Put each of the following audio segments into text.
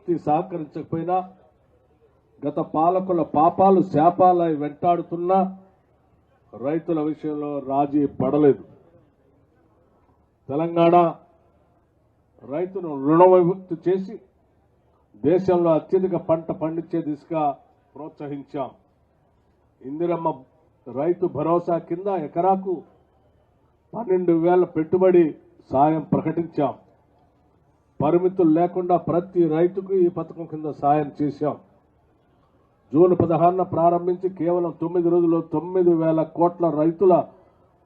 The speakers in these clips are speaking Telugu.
పూర్తి సహకరించకపోయినా గత పాలకుల పాపాలు శాపాలు వెంటాడుతున్నా రైతుల విషయంలో రాజీ పడలేదు. తెలంగాణ రైతును రుణవిముక్తి చేసి దేశంలో అత్యధిక పంట పండించే దిశగా ప్రోత్సహించాం. ఇందిరమ్మ రైతు భరోసా కింద ఎకరాకు 12,000 పెట్టుబడి సాయం ప్రకటించాం. పరిమితులు లేకుండా ప్రతి రైతుకు ఈ పథకం కింద సాయం చేశాం. జూన్ 16న ప్రారంభించి కేవలం 9 రోజుల్లో 9,000 కోట్ల రైతుల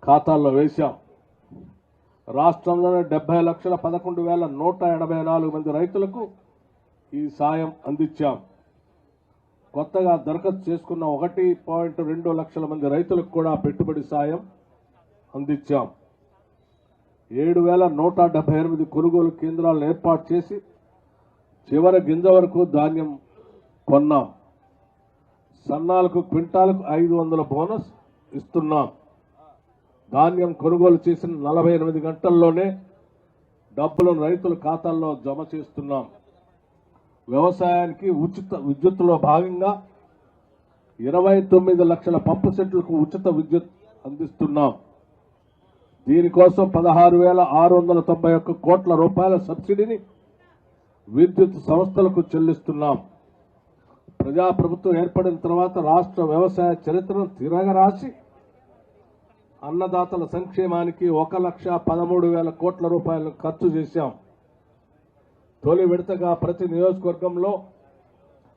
ఖాతాల్లో వేశాం. రాష్ట్రంలోనే 70,11,184 మంది రైతులకు ఈ సాయం అందించాం. కొత్తగా దరఖాస్తు చేసుకున్న 1.2 లక్షల మంది రైతులకు కూడా పెట్టుబడి సాయం అందించాం. 7,178 కొనుగోలు కేంద్రాలను ఏర్పాటు చేసి చివరి గింజ వరకు ధాన్యం కొన్నాం. సన్నాలకు క్వింటాలకు 500 బోనస్ ఇస్తున్నాం. ధాన్యం కొనుగోలు చేసిన 48 గంటల్లోనే డబ్బులను రైతుల ఖాతాల్లో జమ చేస్తున్నాం. వ్యవసాయానికి ఉచిత విద్యుత్తులో భాగంగా 29 లక్షల పంపు సెట్లకు ఉచిత విద్యుత్ అందిస్తున్నాం. దీనికోసం 16,691 కోట్ల రూపాయల సబ్సిడీని విద్యుత్ సంస్థలకు చెల్లిస్తున్నాం. ప్రజాప్రభుత్వం ఏర్పడిన తర్వాత రాష్ట్ర వ్యవసాయ చరిత్రను తిరగరాసి అన్నదాతల సంక్షేమానికి 1,13,000 కోట్ల రూపాయలను ఖర్చు చేశాం. తొలి విడతగా ప్రతి నియోజకవర్గంలో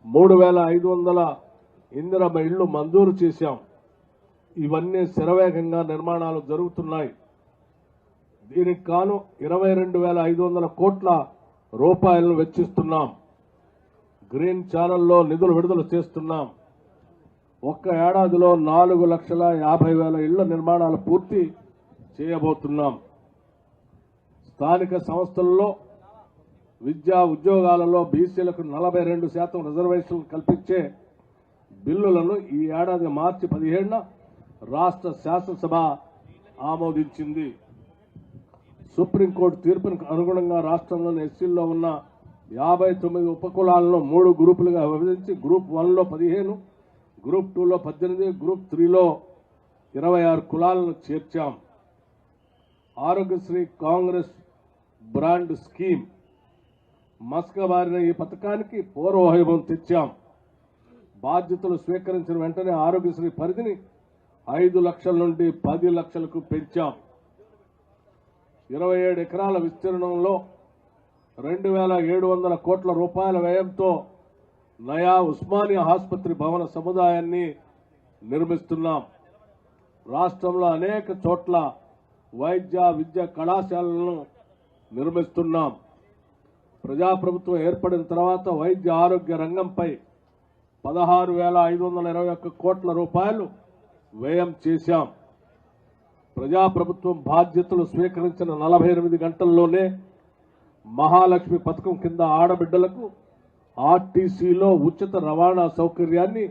3,500 ఇందిరమ్మ ఇళ్లు మంజూరు చేశాం. ఇవన్నీ శరవేగంగా నిర్మాణాలు జరుగుతున్నాయి. దీనికి గాను 22,500 కోట్ల రూపాయలను వెచ్చిస్తున్నాం. గ్రీన్ ఛానల్లో నిధులు విడుదల చేస్తున్నాం. ఒక్క ఏడాదిలో 4,50,000 ఇళ్ల నిర్మాణాలు పూర్తి చేయబోతున్నాం. స్థానిక సంస్థల్లో విద్యా ఉద్యోగాలలో బీసీలకు 42% రిజర్వేషన్లు కల్పించే బిల్లులను ఈ ఏడాది మార్చి 17న రాష్ట్ర శాసనసభ ఆమోదించింది. సుప్రీంకోర్టు తీర్పునకు అనుగుణంగా రాష్ట్రంలోని ఎస్సీల్లో ఉన్న 59 ఉపకులాలను 3 గ్రూపులుగా విభజించి గ్రూప్ 1లో 15, గ్రూప్ 2లో 18, గ్రూప్ 3లో 26 కులాలను చేర్చాం. ఆరోగ్యశ్రీ కాంగ్రెస్ బ్రాండ్ స్కీమ్ మస్కబారిన ఈ పథకానికి పూర్వవైభవం తెచ్చాం. బాధ్యతలు స్వీకరించిన వెంటనే ఆరోగ్యశ్రీ పరిధిని 5 లక్షల నుండి 10 లక్షలకు పెంచాం. 27 ఎకరాల విస్తీర్ణంలో 2,700 కోట్ల రూపాయల వ్యయంతో నయా ఉస్మానియా ఆసుపత్రి భవన సముదాయాన్ని నిర్మిస్తున్నాం. రాష్ట్రంలో అనేక చోట్ల వైద్య విద్య కళాశాలలను నిర్మిస్తున్నాం. ప్రజాప్రభుత్వం ఏర్పడిన తర్వాత వైద్య ఆరోగ్య రంగంపై 16,521 కోట్ల రూపాయలు వ్యయం చేశాం. ప్రజాప్రభుత్వం బాధ్యతలు స్వీకరించిన 48 గంటల్లోనే మహాలక్ష్మి పథకం కింద ఆడబిడ్డలకు ఆర్టీసీలో ఉచిత రవాణా సౌకర్యాన్ని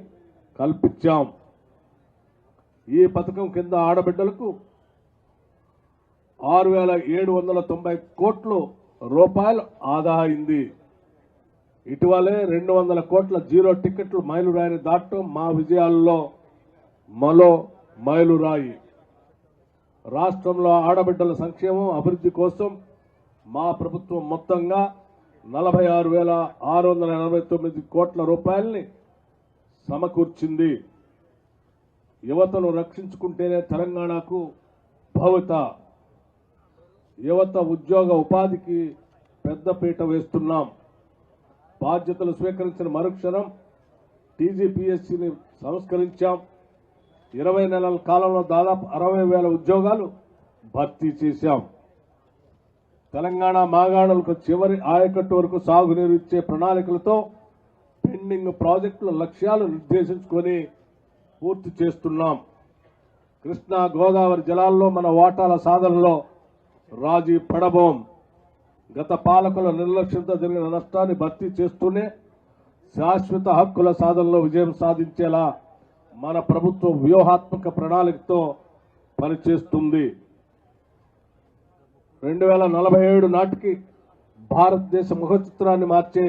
కల్పించాం. ఈ పథకం కింద ఆడబిడ్డలకు 6,790 కోట్ల రూపాయలు ఆదా అయింది. ఇటీవలే 200 కోట్ల జీరో టికెట్లు మైలురాయిని దాటడం మా విజయాల్లో మరో మైలురాయి. రాష్ట్రంలో ఆడబిడ్డల సంక్షేమం అభివృద్ధి కోసం మా ప్రభుత్వం మొత్తంగా 46,689 కోట్ల రూపాయల్ని సమకూర్చింది. యువతను రక్షించుకుంటేనే తెలంగాణకు భవిత. యువత ఉద్యోగ ఉపాధికి పెద్దపీట వేస్తున్నాం. బాధ్యతలు స్వీకరించిన మరుక్షణం టీజీపీఎస్సీని సంస్కరించాం. 20 నెలల కాలంలో దాదాపు 60,000 ఉద్యోగాలు భర్తీ చేశాం. తెలంగాణ మాగాణులకు చివరి ఆయకట్టు వరకు సాగునీరు ఇచ్చే ప్రణాళికలతో పెండింగ్ ప్రాజెక్టుల లక్ష్యాలు నిర్దేశించుకొని పూర్తి చేస్తున్నాం. కృష్ణా గోదావరి జలాల్లో మన వాటాల సాధనలో రాజీ పడబోం. గత పాలకుల నిర్లక్ష్యంతో జరిగిన నష్టాన్ని భర్తీ చేస్తూనే శాశ్వత హక్కుల సాధనలో విజయం సాధించేలా మన ప్రభుత్వం వ్యూహాత్మక ప్రణాళికతో పనిచేస్తుంది. 2047 నాటికి భారతదేశ ముఖ చిత్రాన్ని మార్చే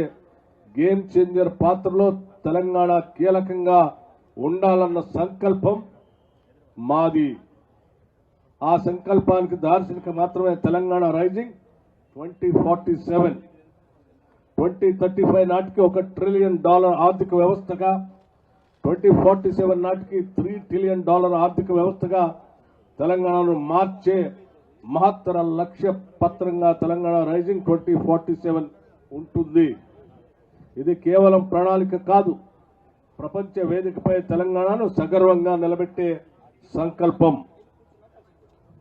గేమ్ చేంజర్ పాత్రలో తెలంగాణ కీలకంగా ఉండాలన్న సంకల్పం మాది. ఆ సంకల్పానికి దార్శనిక మాత్రమే తెలంగాణ రైజింగ్ 2047, 2035 నాటికి $1 ట్రిలియన్ ఆర్థిక వ్యవస్థగా, 2047 నాటికి $3 ట్రిలియన్ ఆర్థిక వ్యవస్థగా తెలంగాణను మార్చే మహత్తర లక్ష్య పత్రంగా తెలంగాణ రైజింగ్ 2047 ఉంటుంది. ఇది కేవలం ప్రణాళిక కాదు, ప్రపంచ వేదికపై తెలంగాణను సగర్వంగా నిలబెట్టే సంకల్పం.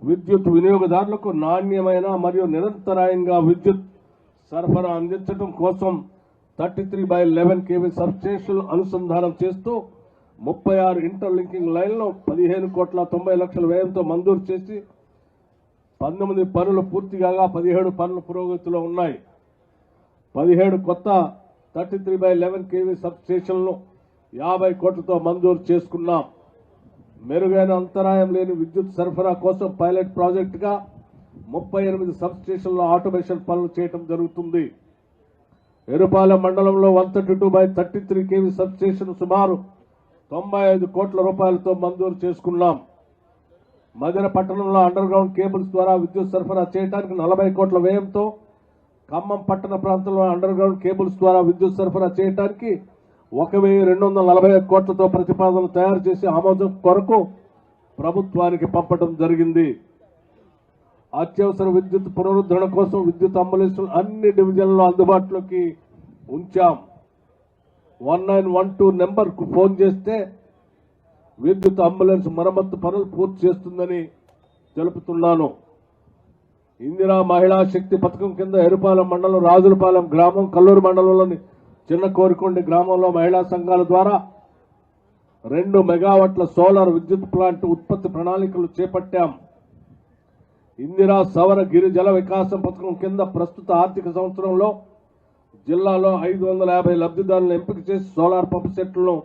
విద్యుత్ వినియోగదారులకు నాణ్యమైన మరియు నిరంతరాయంగా విద్యుత్ సరఫరా అందించడం కోసం 33/11 kV సబ్స్టేషన్లు అనుసంధానం చేస్తూ 36 ఇంటర్లింకింగ్ లైన్లను 15,90,00,000 వ్యయంతో మంజూరు చేసి 19 పనులు పూర్తి కాగా 17 పనులు పురోగతిలో ఉన్నాయి. 17 కొత్త 33/11 kV సబ్స్టేషన్లను 50 కోట్లతో మంజూరు చేసుకున్నాం. మెరుగైన అంతరాయం లేని విద్యుత్ సరఫరా కోసం పైలట్ ప్రాజెక్టుగా 38 సబ్స్టేషన్ల ఆటోమేషన్ పనులు చేయడం జరుగుతుంది. ఎరుపాలెం మండలంలో 132/33 kV సబ్స్టేషన్ సుమారు 95 కోట్ల రూపాయలతో మంజూరు చేసుకున్నాం. మదిర పట్టణంలో అండర్ గ్రౌండ్ కేబుల్స్ ద్వారా విద్యుత్ సరఫరా చేయడానికి 40 కోట్ల వ్యయంతో, ఖమ్మం పట్టణ ప్రాంతంలో అండర్ గ్రౌండ్ కేబుల్స్ ద్వారా విద్యుత్ సరఫరా చేయడానికి 1,241 కోట్లతో ప్రతిపాదన తయారు చేసి ఆమోదం కొరకు ప్రభుత్వానికి పంపడం జరిగింది. అత్యవసర విద్యుత్ పునరుద్ధరణ కోసం విద్యుత్ అంబులెన్సులు అన్ని డివిజన్లలో అందుబాటులోకి ఉంచాం. 1912 నెంబర్కు ఫోన్ చేస్తే విద్యుత్ అంబులెన్స్ మరమ్మత్తు పనులు పూర్తి చేస్తుందని తెలుపుతున్నాను. ఇందిరా మహిళా శక్తి పథకం కింద ఎరుపాలెం మండలం రాజులపాలెం గ్రామం, కల్లూరు మండలంలోని చిన్న కోరికొండ గ్రామంలో మహిళా సంఘాల ద్వారా 2 మెగావాట్ల సోలార్ విద్యుత్ ప్లాంట్ ఉత్పత్తి ప్రణాళికలు చేపట్టాం. ఇందిరా సవర గిరి జల వికాసం పథకం కింద ప్రస్తుత ఆర్థిక సంవత్సరంలో జిల్లాలో 550 లబ్ధిదారులను ఎంపిక చేసి సోలార్ పంప్ సెట్లను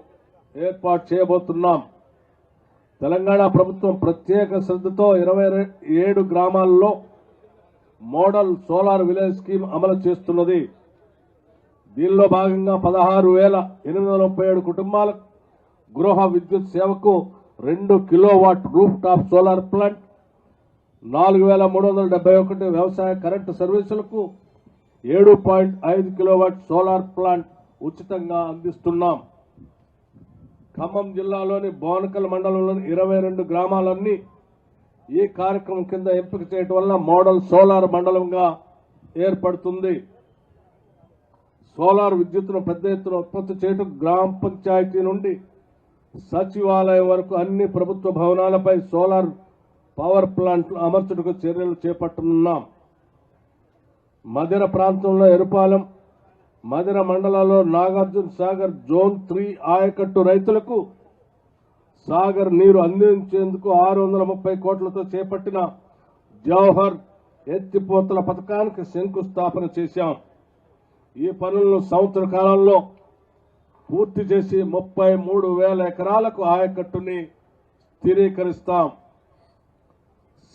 ఏర్పాటు చేయబోతున్నాం. తెలంగాణ ప్రభుత్వం ప్రత్యేక శ్రద్ధతో 27 గ్రామాల్లో మోడల్ సోలార్ విలేజ్ స్కీమ్ అమలు చేస్తున్నది. దీనిలో భాగంగా 16,837 కుటుంబాలకు గృహ విద్యుత్ సేవకు 2 kilowatt roof top solar plant, 4,371 వ్యవసాయ కరెంటు సర్వీసులకు 7.5 కిలోవాట్ సోలార్ ప్లాంట్ ఉచితంగా అందిస్తున్నాం. ఖమ్మం జిల్లాలోని బోనకల్ మండలంలోని 22 గ్రామాలన్నీ ఈ కార్యక్రమం కింద ఎంపిక చేయడం వల్ల మోడల్ సోలార్ మండలంగా ఏర్పడుతుంది. సోలార్ విద్యుత్తును పెద్ద ఎత్తున ఉత్పత్తి చేయడం గ్రామ పంచాయతీ నుండి సచివాలయం వరకు అన్ని ప్రభుత్వ భవనాలపై సోలార్ పవర్ ప్లాంట్లు అమర్చుటకు చర్యలు చేపట్టనున్నాం. మదిర ప్రాంతంలో ఎరుపాలెం, మదిర మండలాల్లో నాగార్జున సాగర్ జోన్ 3 ఆయకట్టు రైతులకు సాగర్ నీరు అందించేందుకు 630 కోట్లతో చేపట్టిన జవహర్ ఎత్తిపోతల పథకానికి శంకుస్థాపన చేశాం. ఈ పనులను సంవత్సర కాలంలో పూర్తి చేసి 33,000 ఎకరాలకు ఆయకట్టుని స్థిరీకరిస్తాం.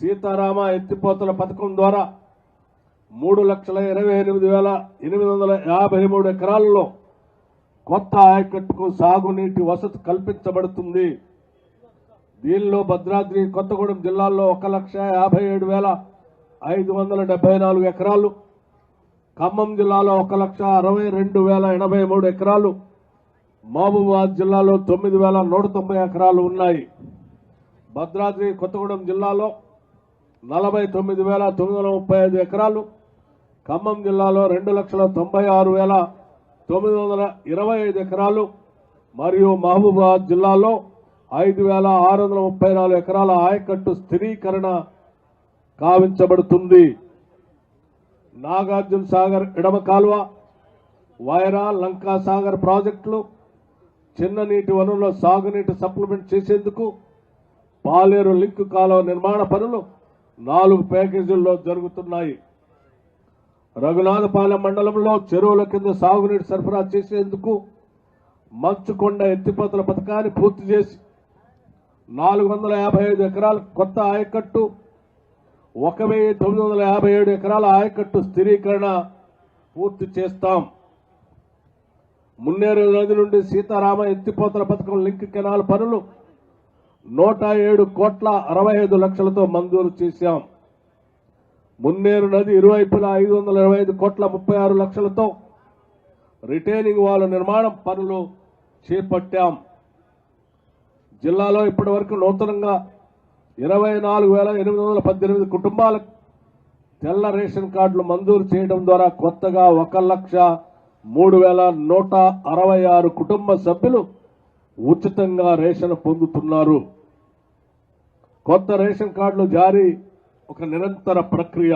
సీతారామ ఎత్తిపోతల పథకం ద్వారా 3,28,853 ఎకరాల్లో కొత్త ఆయకట్టుకు సాగునీటి వసతి కల్పించబడుతుంది. దీనిలో భద్రాద్రి, కొత్తగూడెం జిల్లాల్లో 1,57,574 ఎకరాలు, ఖమ్మం జిల్లాలో 1,62,083 ఎకరాలు, మహబూబాబాద్ జిల్లాలో 9,190 ఎకరాలు ఉన్నాయి. భద్రాద్రి, కొత్తగూడెం జిల్లాలో 49,935 ఎకరాలు, ఖమ్మం జిల్లాలో 2,96,925 ఎకరాలు మరియు మహబూబాబాద్ జిల్లాలో 5,634 ఎకరాల ఆయకట్టు స్థిరీకరణ కావించబడుతుంది. నాగార్జున సాగర్ ఎడమ కాలువ, వైరా, లంకా సాగర్ ప్రాజెక్టులు చిన్న నీటి వనరుల సాగునీటి సప్లిమెంట్ చేసేందుకు పాలేరు లింక్ కాలువ నిర్మాణ పనులు 4 ప్యాకేజీల్లో జరుగుతున్నాయి. రఘునాథపాలెం మండలంలో చెరువుల కింద సాగునీటి సరఫరా చేసేందుకు మంచుకొండ ఎత్తిపోతల పథకాన్ని పూర్తి చేసి 455 ఎకరాల కొత్త ఆయకట్టు, 1,957 ఎకరాల ఆయకట్టు స్థిరీకరణ పూర్తి చేస్తాం. మున్నేరు నది నుండి సీతారామ ఎత్తిపోతల పథకం లింక్ కెనాల్ పనులు 107,65,00,000తో మంజూరు చేశాం. మున్నేరు నది ఇరువైపులా 525,36,00,000తో రిటైనింగ్ వాల్ నిర్మాణం పనులు చేపట్టాం. జిల్లాలో ఇప్పటి వరకు నూతనంగా 24,818 కుటుంబాలకు తెల్ల రేషన్ కార్డులు మంజూరు చేయడం ద్వారా కొత్తగా 1,03,166 కుటుంబ సభ్యులు ఉచితంగా రేషన్ పొందుతున్నారు. కొత్త రేషన్ కార్డులు జారీ ఒక నిరంతర ప్రక్రియ.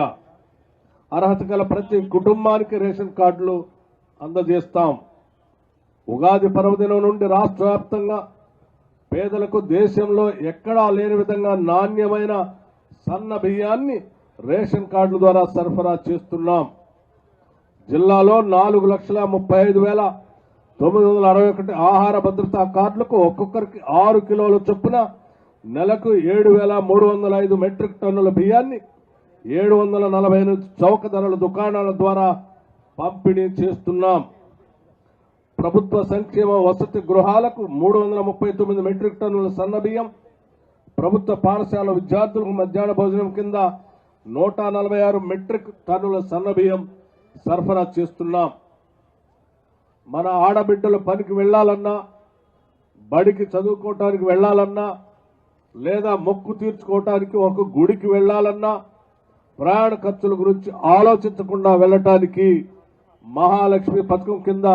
అర్హత గల ప్రతి కుటుంబానికి రేషన్ కార్డులు అందజేస్తాం. ఉగాది పర్వదినం నుండి రాష్ట్ర వ్యాప్తంగా పేదలకు దేశంలో ఎక్కడా లేని విధంగా నాణ్యమైన సన్న బియ్యాన్ని రేషన్ కార్డుల ద్వారా సరఫరా చేస్తున్నాం. జిల్లాలో 4,35,961 ఆహార భద్రతా కార్డులకు ఒక్కొక్కరికి 6 కిలోల చొప్పున నెలకు 7,305 మెట్రిక్ టన్నుల బియ్యాన్ని 748 చౌక ధరల దుకాణాల ద్వారా పంపిణీ చేస్తున్నాం. ప్రభుత్వ సంక్షేమ వసతి గృహాలకు 339 మెట్రిక్ టన్నుల సన్న బియ్యం, ప్రభుత్వ పాఠశాల విద్యార్థులకు మధ్యాహ్న భోజనం కింద 146 మెట్రిక్ టన్నుల సన్న బియ్యం సరఫరా చేస్తున్నాం. మన ఆడబిడ్డలు పనికి వెళ్లాలన్నా, బడికి చదువుకోవటానికి వెళ్లాలన్నా, లేదా మొక్కు తీర్చుకోవటానికి ఒక గుడికి వెళ్లాలన్నా ప్రయాణ ఖర్చుల గురించి ఆలోచించకుండా వెళ్లటానికి మహాలక్ష్మి పథకం కింద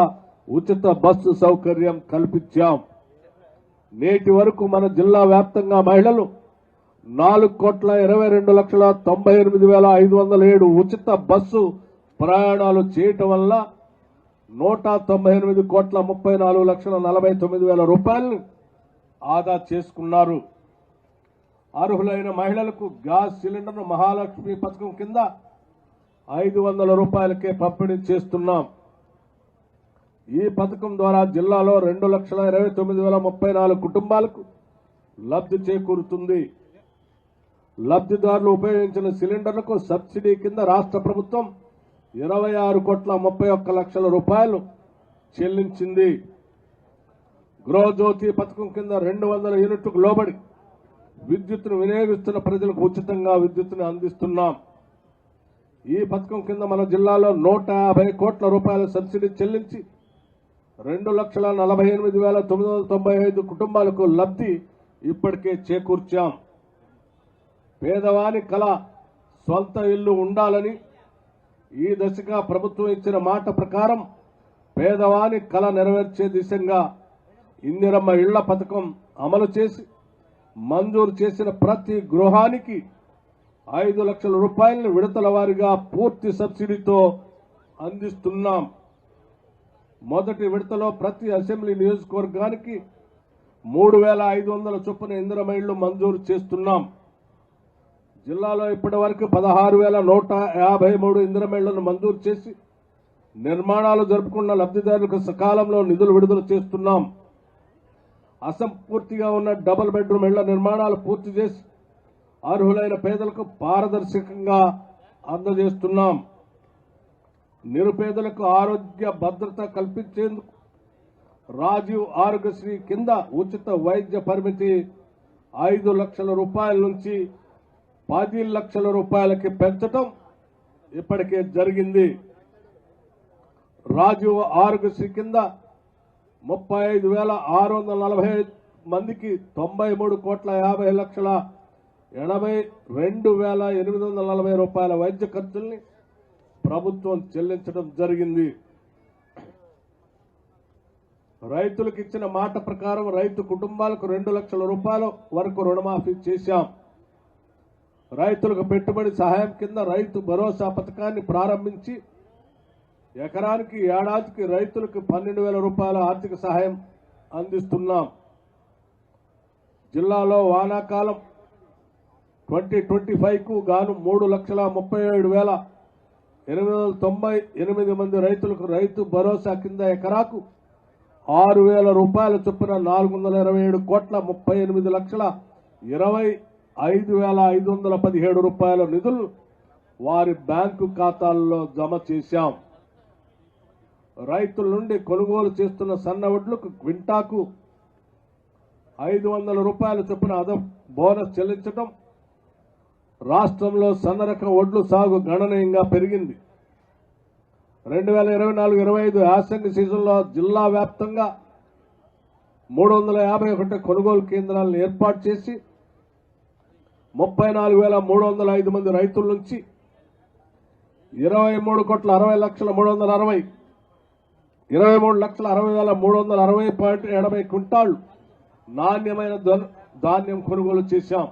ఉచిత బస్సు సౌకర్యం కల్పించాం. నేటి వరకు మన జిల్లా వ్యాప్తంగా మహిళలు 4,22,98,507 ఉచిత బస్సు ప్రయాణాలు చేయటం వల్ల 198,34,49,000 రూపాయలను ఆదా చేసుకున్నారు. అర్హులైన మహిళలకు గ్యాస్ సిలిండర్ను మహాలక్ష్మి పథకం కింద 500 రూపాయలకే పంపిణీ చేస్తున్నాం. ఈ పథకం ద్వారా జిల్లాలో 2,29,034 కుటుంబాలకు లబ్ధి చేకూరుతుంది. లబ్ధిదారులు ఉపయోగించిన సిలిండర్లకు సబ్సిడీ కింద రాష్ట్ర ప్రభుత్వం 26,31,00,000 రూపాయలు చెల్లించింది. గృహజ్యోతి పథకం కింద 200 యూనిట్లకు లోబడి విద్యుత్తును వినియోగిస్తున్న ప్రజలకు ఉచితంగా విద్యుత్తును అందిస్తున్నాం. ఈ పథకం కింద మన జిల్లాలో 150 కోట్ల రూపాయల సబ్సిడీ చెల్లించి 2,48,995 కుటుంబాలకు లబ్ధి ఇప్పటికే చేకూర్చాం. పేదవాని కల స్వంత ఇల్లు ఉండాలని ఈ దశగా ప్రభుత్వం ఇచ్చిన మాట ప్రకారం పేదవాని కల నెరవేర్చే దిశగా ఇందిరమ్మ ఇళ్ల పథకం అమలు చేసి మంజూరు చేసిన ప్రతి గృహానికి 5 లక్షల రూపాయలను విడతల వారీగా పూర్తి సబ్సిడీతో అందిస్తున్నాం. మొదటి విడతలో ప్రతి అసెంబ్లీ నియోజకవర్గానికి 3,500 చొప్పున ఇందిరమ్మ ఇళ్లు మంజూరు చేస్తున్నాం. జిల్లాలో ఇప్పటి వరకు 16,153 ఇందిరమ్మ ఇళ్లను మంజూరు చేసి నిర్మాణాలు జరుపుకున్న లబ్ధిదారులకు సకాలంలో నిధులు విడుదల చేస్తున్నాం. అసంపూర్తిగా ఉన్న డబుల్ బెడ్రూమ్ ఇళ్ల నిర్మాణాలు పూర్తి చేసి అర్హులైన పేదలకు పారదర్శకంగా అందజేస్తున్నాం. నిరుపేదలకు ఆరోగ్య భద్రత కల్పించేందుకు రాజీవ్ ఆరోగ్యశ్రీ కింద ఉచిత వైద్య పరిమితి 5 లక్షల రూపాయల నుంచి 10 లక్షల రూపాయలకి పెంచడం ఇప్పటికే జరిగింది. రాజీవ్ ఆరోగ్యశ్రీ కింద 35,645 మందికి 93,50,82,840 రూపాయల వైద్య ఖర్చుల్ని ప్రభుత్వం చెల్లించడం జరిగింది. రైతులకు ఇచ్చిన మాట ప్రకారం రైతు కుటుంబాలకు 2 లక్షల రూపాయల వరకు రుణమాఫీ చేశాం. రైతులకు పెట్టుబడి సహాయం కింద రైతు భరోసా పథకాన్ని ప్రారంభించి ఎకరానికి ఏడాదికి రైతులకు 12,000 రూపాయల ఆర్థిక సహాయం అందిస్తున్నాం. జిల్లాలో వానాకాలం 2025కు గాను 3,37,898 మంది రైతులకు రైతు భరోసా కింద ఎకరాకు 6,000 రూపాయల చొప్పున 427,38,25,517 రూపాయల నిధులు వారి బ్యాంకు ఖాతాల్లో జమ చేశాం. రైతుల నుండి కొనుగోలు చేస్తున్న సన్న వడ్లకు క్వింటాకు 500 రూపాయల చొప్పున అదనపు బోనస్ చెల్లించడం రాష్ట్రంలో సన్న రకం వడ్లు సాగు గణనీయంగా పెరిగింది. 2024-25 యాసంగి సీజన్లో జిల్లా వ్యాప్తంగా 351 కొనుగోలు కేంద్రాలను ఏర్పాటు చేసి 34,305 మంది రైతుల నుంచి 23,60,360 23,60,360.80 క్వింటాళ్లు నాణ్యమైన ధాన్యం కొనుగోలు చేశాం.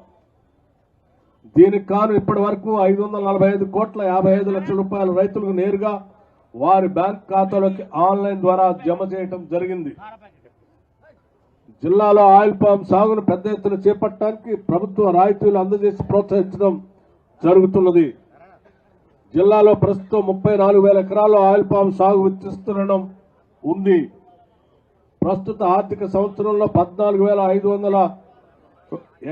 దీనికి కాను ఇప్పటి వరకు 545,55 లక్షల రూపాయలు రైతులకు నేరుగా వారి బ్యాంక్ ఖాతాలోకి ఆన్లైన్ ద్వారా జమ చేయడం జరిగింది. జిల్లాలో ఆయిల్ పామ్ సాగును పెద్ద ఎత్తున చేపట్టడానికి ప్రభుత్వ రాయితీలు అందజేసి ప్రోత్సహించడం జరుగుతున్నది. జిల్లాలో ప్రస్తుతం 34,000 ఎకరాల్లో ఆయిల్ పామ్ సాగు విస్తృతం ఉంది. ప్రస్తుత ఆర్థిక సంవత్సరంలో 14,500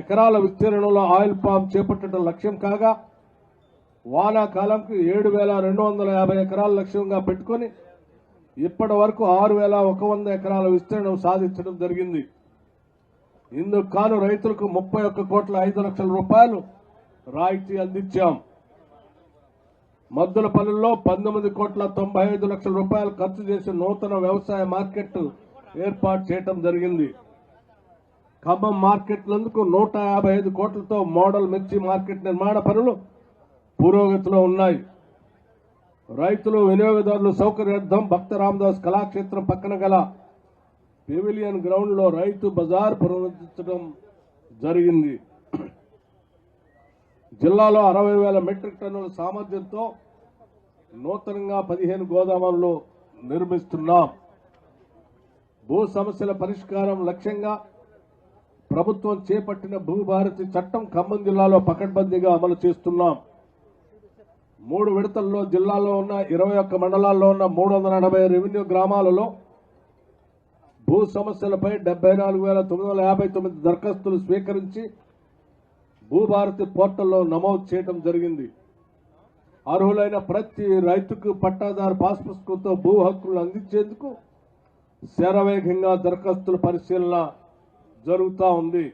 ఎకరాల విస్తీర్ణంలో ఆయిల్ పామ్ చేపట్టడం లక్ష్యం కాగా వానాకాలంకు 7,250 ఎకరాల లక్ష్యంగా పెట్టుకుని ఇప్పటి వరకు 6,100 ఎకరాల విస్తీర్ణం సాధించడం జరిగింది. ఇందుకు కాను రైతులకు 31,05,00,000 రూపాయలు రాయితీ అందించాం. మద్దులపల్లిలో 19,95,00,000 రూపాయలు ఖర్చు చేసి నూతన వ్యవసాయ మార్కెట్ ఏర్పాటు చేయడం జరిగింది. ఖమ్మం మార్కెట్ నందుకు 155 కోట్లతో మోడల్ మిర్చి మార్కెట్ నిర్మాణ పనులు పురోగతిలో ఉన్నాయి. రైతులు వినియోగదారులు సౌకర్యార్థం భక్త రామదాస్ కళాక్షేత్రం పక్కన గల పెవిలియన్ గ్రౌండ్ లో రైతు బజార్ పునరుద్ధరించడం జరిగింది. జిల్లాలో 60,000 మెట్రిక్ టన్నుల సామర్థ్యంతో నూతనంగా 15 గోదాములు నిర్మిస్తున్నాం. భూ సమస్యల పరిష్కారం లక్ష్యంగా ప్రభుత్వం చేపట్టిన భూభారతి చట్టం ఖమ్మం జిల్లాలో పకడ్బందీగా అమలు చేస్తున్నాం. 3 విడతల్లో జిల్లాలో ఉన్న 21 మండలాల్లో ఉన్న 380 రెవెన్యూ గ్రామాలలో భూ సమస్యలపై 74,959 దరఖాస్తులు స్వీకరించి భూభారతి పోర్టల్లో నమోదు చేయడం జరిగింది. అర్హులైన ప్రతి రైతుకు పట్టాదారు పాస్ పుస్తకంతో భూ హక్కులను అందించేందుకు శరవేగంగా దరఖాస్తుల పరిశీలన జరుగుతూ ఉంది.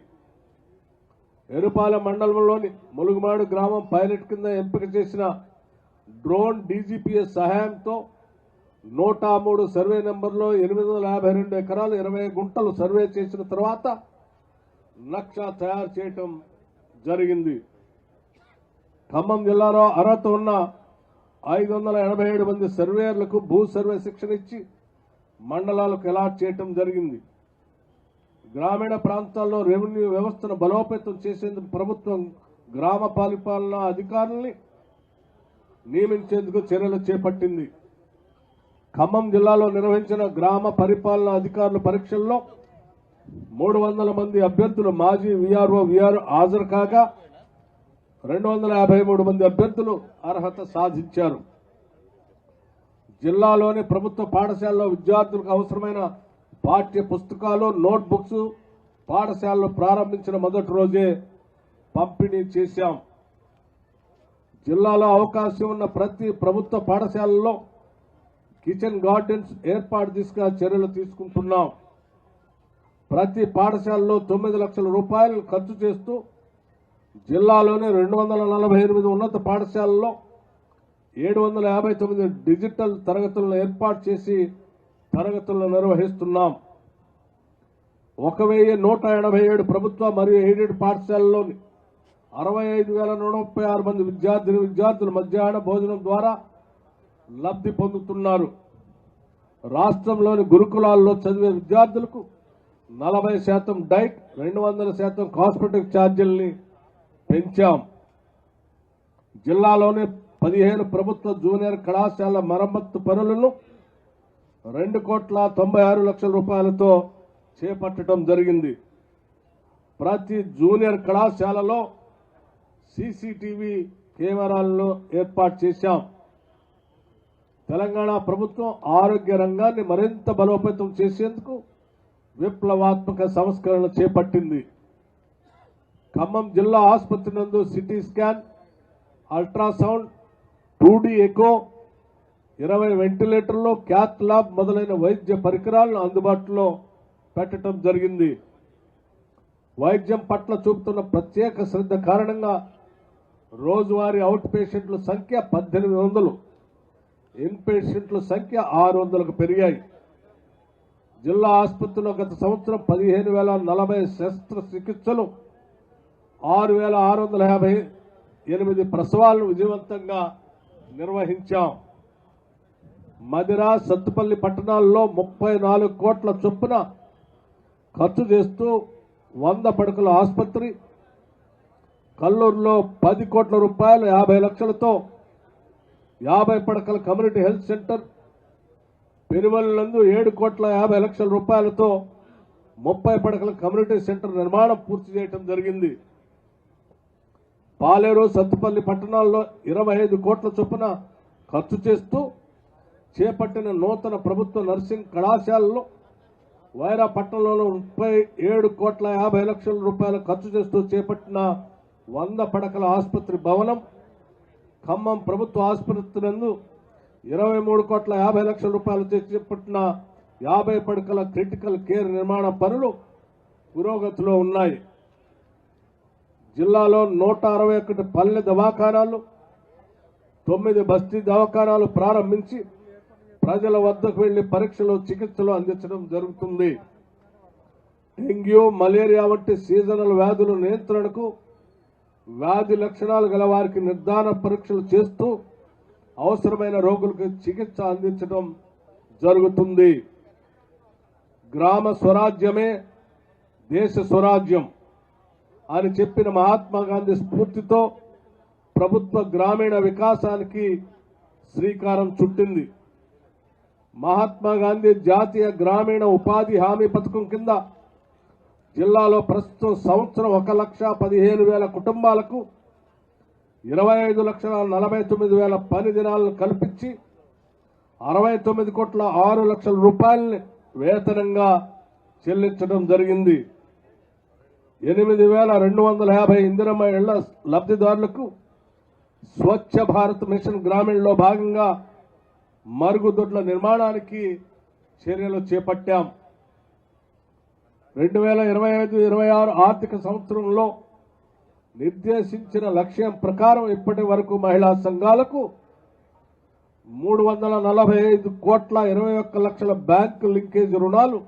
ఎరుపాలెం మండలంలోని ములుగుమాడు గ్రామం పైలట్ కింద ఎంపిక చేసిన డ్రోన్ డీజీపీఎస్ సహాయంతో 103 సర్వే నెంబర్లో 852 ఎకరాలు 20 గుంటలు సర్వే చేసిన తర్వాత నక్షా తయారు చేయటం జరిగింది. ఖమ్మం జిల్లాలో అర్హత ఉన్న 587 మంది సర్వేయర్లకు భూ సర్వే శిక్షణ ఇచ్చి మండలాలకు అలాట్ చేయటం జరిగింది. గ్రామీణ ప్రాంతాల్లో రెవెన్యూ వ్యవస్థను బలోపేతం చేసేందుకు ప్రభుత్వం గ్రామ పరిపాలనా అధికారుల్ని నియమించేందుకు చర్యలు చేపట్టింది. ఖమ్మం జిల్లాలో నిర్వహించిన గ్రామ పరిపాలనా అధికారుల పరీక్షల్లో 300 మంది అభ్యర్థులు మాజీ వీఆర్ఓ హాజరు కాగా 253 మంది అభ్యర్థులు అర్హత సాధించారు. జిల్లాలోని ప్రభుత్వ పాఠశాలలో విద్యార్థులకు అవసరమైన పాఠ్య పుస్తకాలు నోట్బుక్స్ పాఠశాలలో ప్రారంభించిన మొదటి రోజే పంపిణీ చేశాం. జిల్లాలో అవకాశం ఉన్న ప్రతి ప్రభుత్వ పాఠశాలలో కిచెన్ గార్డెన్స్ ఏర్పాటు దిశగా చర్యలు తీసుకుంటున్నాం. ప్రతి పాఠశాలలో 9 లక్షల రూపాయలు ఖర్చు చేస్తూ జిల్లాలోని 248 ఉన్నత పాఠశాలల్లో 759 డిజిటల్ తరగతులను ఏర్పాటు చేసి తరగతులను నిర్వహిస్తున్నాం. 1,187 ప్రభుత్వ మరియు ఎయిడెడ్ పాఠశాలల్లోని 65,136 మంది విద్యార్థులు మధ్యాహ్న భోజనం ద్వారా లబ్ధి పొందుతున్నారు. రాష్ట్రంలోని గురుకులాల్లో చదివే విద్యార్థులకు 40% డైట్ 200% కాస్మెటిక్ ఛార్జీల్ని పెంచాం. జిల్లాలోని 15 ప్రభుత్వ జూనియర్ కళాశాల మరమ్మత్తు పనులను 2,96,00,000 రూపాయలతో చేపట్టడం జరిగింది. ప్రతి జూనియర్ కళాశాలలో సీసీటీవీ కెమెరాలను ఏర్పాటు చేశాం. తెలంగాణ ప్రభుత్వం ఆరోగ్య రంగాన్ని మరింత బలోపేతం చేసేందుకు విప్లవాత్మక సంస్కరణలు చేపట్టింది. ఖమ్మం జిల్లా ఆసుపత్రి నందు CT scan, ultrasound, 2D echo, 20 వెంటిలేటర్లు, క్యాత్ ల్యాబ్ మొదలైన వైద్య పరికరాలను అందుబాటులో పెట్టడం జరిగింది. వైద్యం పట్ల చూపుతున్న ప్రత్యేక శ్రద్ధ కారణంగా రోజువారీ అవుట్ పేషెంట్ల సంఖ్య 1800, ఇన్ పేషెంట్ల సంఖ్య 600కు పెరిగాయి. జిల్లా ఆసుపత్రిలో గత సంవత్సరం 15,040 శస్త్రచికిత్సలు, 6,658 ప్రసవాలను విజయవంతంగా నిర్వహించాం. మదిర, సత్తుపల్లి పట్టణాల్లో 34 కోట్ల చొప్పున ఖర్చు చేస్తూ 100 పడకల ఆసుపత్రి, కల్లూరులో 10 కోట్ల రూపాయలు 50 లక్షలతో 50 పడకల కమ్యూనిటీ హెల్త్ సెంటర్, పెనుమల్లందు 7 కోట్ల 50 లక్షల రూపాయలతో 30 పడకల కమ్యూనిటీ సెంటర్ నిర్మాణం పూర్తి చేయడం జరిగింది. పాలేరు, సత్తుపల్లి పట్టణాల్లో 25 కోట్ల చొప్పున ఖర్చు చేస్తూ చేపట్టిన నూతన ప్రభుత్వ నర్సింగ్ కళాశాలలో వైరా పట్టణంలో 37 కోట్ల 50 లక్షల రూపాయలు ఖర్చు చేస్తూ చేపట్టిన 100 పడకల ఆసుపత్రి భవనం, ఖమ్మం ప్రభుత్వ ఆసుపత్రి నందు 23 కోట్ల 50 లక్షల రూపాయలు చేపట్టిన 50 పడకల క్రిటికల్ కేర్ నిర్మాణ పనులు పురోగతిలో ఉన్నాయి. జిల్లాలో 161 పల్లె దవాఖానాలు, 9 బస్తీ దవాఖానాలు ప్రారంభించి ప్రజల వద్దకు వెళ్లి పరీక్షలు, చికిత్సలు అందించడం జరుగుతుంది. డెంగ్యూ, మలేరియా వంటి సీజనల్ వ్యాధుల నియంత్రణకు వ్యాధి లక్షణాలు గల వారికి నిర్ధారణ పరీక్షలు చేస్తూ అవసరమైన రోగులకు చికిత్స అందించడం జరుగుతుంది. గ్రామ స్వరాజ్యమే దేశ స్వరాజ్యం అని చెప్పిన మహాత్మా గాంధీ స్ఫూర్తితో ప్రభుత్వ గ్రామీణ వికాసానికి శ్రీకారం చుట్టింది. మహాత్మా గాంధీ జాతీయ గ్రామీణ ఉపాధి హామీ పథకం కింద జిల్లాలో ప్రస్తుతం సంవత్సరం 1,15,000 కుటుంబాలకు 25,49,000 పని దినాలను కల్పించి 69 కోట్ల 6 లక్షల రూపాయలని వేతనంగా చెల్లించడం జరిగింది. 8,250 ఇందిరమ్మ ఇళ్ల లబ్ధిదారులకు స్వచ్ఛ భారత్ మిషన్ గ్రామీణలో భాగంగా మరుగుదొడ్ల నిర్మాణానికి చర్యలు చేపట్టాం. 2025-26 ఆర్థిక సంవత్సరంలో నిర్దేశించిన లక్ష్యం ప్రకారం ఇప్పటి వరకు మహిళా సంఘాలకు 345 కోట్ల 21 లక్షల బ్యాంకు లింకేజ్ రుణాలు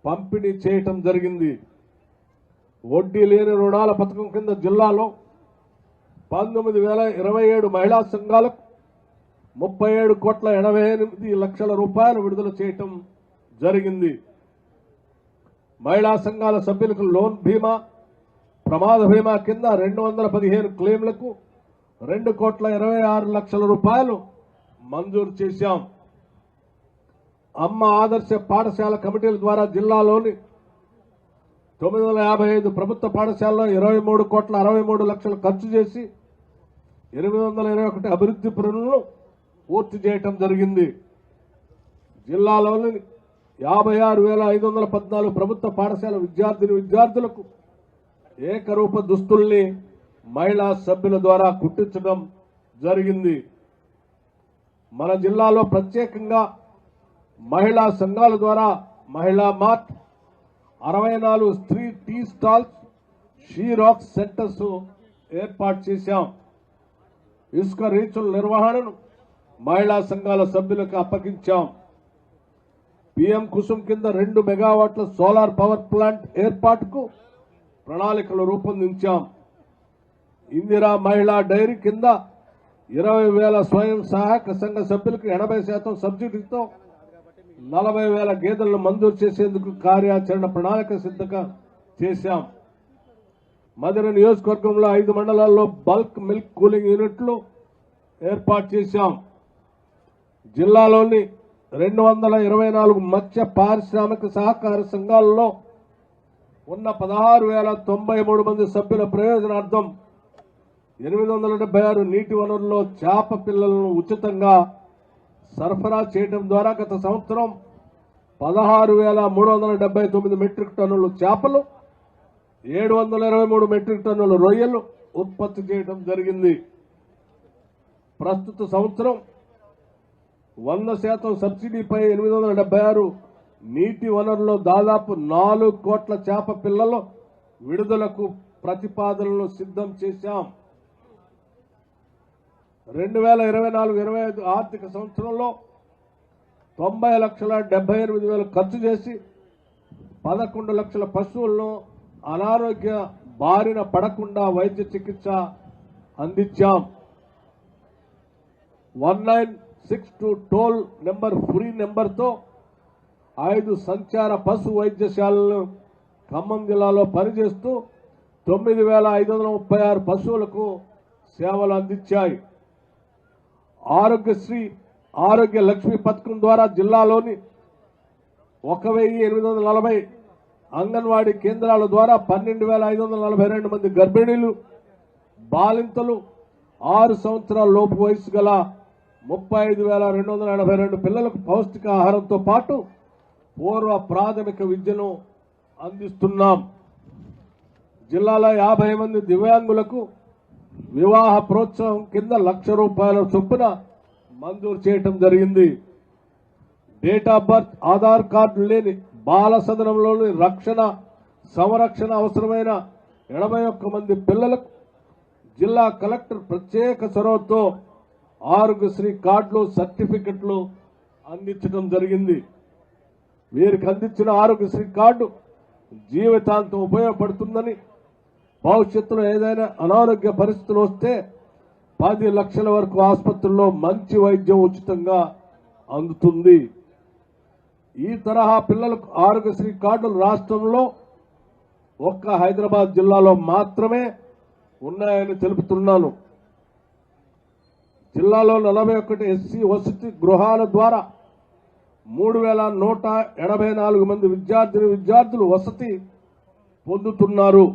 పంపిణీ చేయటం జరిగింది. వడ్డీ లేని రుణాల పథకం కింద జిల్లాలో 19,027 మహిళా సంఘాలకు 37 కోట్ల 88 లక్షల రూపాయలు విడుదల చేయటం జరిగింది. మహిళా సంఘాల సభ్యులకు లోన్ బీమా, ప్రమాద బీమా కింద 215 క్లెయిమ్లకు 2 కోట్ల 26 లక్షల రూపాయలు మంజూరు చేశాం. అమ్మ ఆదర్శ పాఠశాల కమిటీల ద్వారా జిల్లాలోని 955 ప్రభుత్వ పాఠశాలలో 23 కోట్ల 63 లక్షలు ఖర్చు చేసి 821 అభివృద్ధి పనులను పూర్తి చేయటం జరిగింది. జిల్లాలోని 56,514 ప్రభుత్వ పాఠశాల విద్యార్థులకు ఏకరూప దుస్తుల్ని మహిళా సభ్యుల ద్వారా కుట్టించడం జరిగింది. మన జిల్లాలో ప్రత్యేకంగా మహిళా సంఘాల ద్వారా మహిళా మార్ట్, 64 స్త్రీ tea stalls, she rocks centres ఏర్పాటు చేశాం. ఇసుక రీచుల నిర్వహణను మహిళా సంఘాల సభ్యులకు అప్పగించాం. పీఎం కుసుమ్ కింద 2 మెగావాట్ల సోలార్ పవర్ ప్లాంట్ ఏర్పాటుకు ప్రణాళికలు రూపొందించాం. ఇందిరా మహిళా డైరీ కింద 20,000 స్వయం సహాయక సంఘ సభ్యులకు 80% సబ్సిడీతో 40,000 గేదెలను మంజూరు చేసేందుకు కార్యాచరణ ప్రణాళిక సిద్ధంగా చేశాం. మదిర నియోజకవర్గంలో 5 మండలాల్లో బల్క్ మిల్క్ కూలింగ్ యూనిట్లు ఏర్పాటు చేశాం. జిల్లాలోని 224 మత్స్య పారిశ్రామిక సహకార సంఘాలలో ఉన్న 16,093 మంది సభ్యుల ప్రయోజనార్థం 876 నీటి వనరుల్లో చేప పిల్లలను ఉచితంగా సరఫరా చేయడం ద్వారా గత సంవత్సరం 16,379 మెట్రిక్ టన్నుల చేపలు, 723 మెట్రిక్ టన్నుల రొయ్యలు ఉత్పత్తి చేయడం జరిగింది. ప్రస్తుత సంవత్సరం 100% సబ్సిడీపై 876 నీటి వనరుల్లో దాదాపు 4 కోట్ల చేప పిల్లలు విడుదలకు ప్రతిపాదనలు సిద్ధం చేశాం. 2024-25 ఆర్థిక సంవత్సరంలో 90,78,000 ఖర్చు చేసి 11 లక్షల పశువులను అనారోగ్య బారిన పడకుండా వైద్య చికిత్స అందించాం. 1962 టోల్ నెంబర్ ఫ్రీ నెంబర్తో 5 సంచార పశు వైద్యశాలలు ఖమ్మం జిల్లాలో పనిచేస్తూ 9,536 పశువులకు సేవలు అందించాయి. ఆరోగ్యశ్రీ ఆరోగ్య లక్ష్మి పథకం ద్వారా జిల్లాలోని 1,840 అంగన్వాడీ కేంద్రాల ద్వారా 12,542 మంది గర్భిణీలు, బాలింతలు, 6 సంవత్సరాల లోపు వయసు గల 35,282 పిల్లలకు పౌష్టికాహారంతో పాటు పూర్వ ప్రాథమిక విద్యను అందిస్తున్నాం. జిల్లాలో 50 మంది దివ్యాంగులకు వివాహ ప్రోత్సాహం కింద ₹1,00,000 చొప్పున మంజూరు చేయటం జరిగింది. Date of birth, Aadhaar card లేని బాల సదనంలోని రక్షణ సంరక్షణ అవసరమైన 81 మంది పిల్లలకు జిల్లా కలెక్టర్ ప్రత్యేక చొరవతో ఆరోగ్యశ్రీ కార్డులు, సర్టిఫికెట్లు అందించడం జరిగింది. వీరికి అందించిన ఆరోగ్యశ్రీ కార్డు జీవితాంతం ఉపయోగపడుతుందని, భవిష్యత్తులో ఏదైనా అనారోగ్య పరిస్థితులు వస్తే 10 లక్షల వరకు ఆసుపత్రుల్లో మంచి వైద్యం ఉచితంగా అందుతుంది. ఈ తరహా పిల్లలకు ఆరోగ్యశ్రీ కార్డులు రాష్ట్రంలో ఒక్క హైదరాబాద్ జిల్లాలో మాత్రమే ఉన్నాయని తెలుపుతున్నాను. జిల్లాలో 41 ఎస్సీ వసతి గృహాల ద్వారా 3,184 మంది విద్యార్థులు వసతి పొందుతున్నారు.